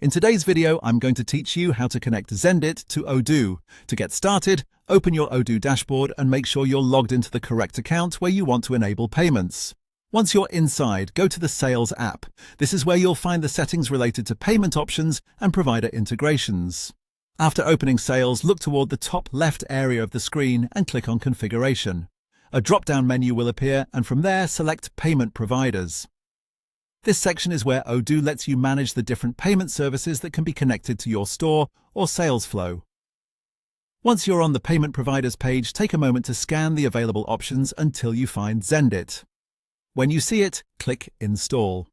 In today's video, I'm going to teach you how to connect Xendit to Odoo. To get started, open your Odoo dashboard and make sure you're logged into the correct account where you want to enable payments. Once you're inside, go to the Sales app. This is where you'll find the settings related to payment options and provider integrations. After opening Sales, look toward the top left area of the screen and click on Configuration. A drop-down menu will appear, and from there, select Payment Providers. This section is where Odoo lets you manage the different payment services that can be connected to your store or sales flow. Once you're on the Payment Providers page, take a moment to scan the available options until you find Xendit. When you see it, click Install.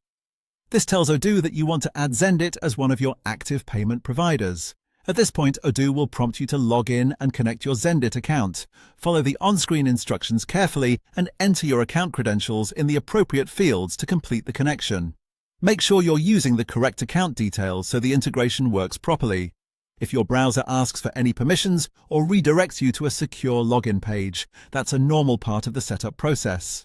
This tells Odoo that you want to add Xendit as one of your active payment providers. At this point, Odoo will prompt you to log in and connect your Xendit account. Follow the on-screen instructions carefully and enter your account credentials in the appropriate fields to complete the connection. Make sure you're using the correct account details so the integration works properly. If your browser asks for any permissions or redirects you to a secure login page, that's a normal part of the setup process.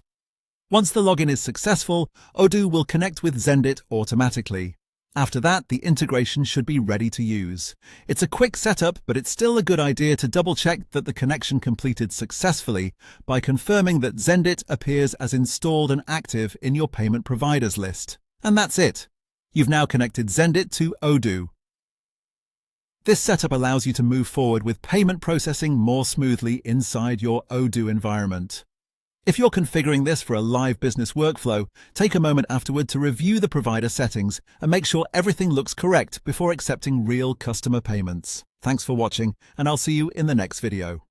Once the login is successful, Odoo will connect with Xendit automatically. After that, the integration should be ready to use. It's a quick setup, but it's still a good idea to double-check that the connection completed successfully by confirming that Xendit appears as installed and active in your payment providers list. And that's it. You've now connected Xendit to Odoo. This setup allows you to move forward with payment processing more smoothly inside your Odoo environment. If you're configuring this for a live business workflow, take a moment afterward to review the provider settings and make sure everything looks correct before accepting real customer payments. Thanks for watching, and I'll see you in the next video.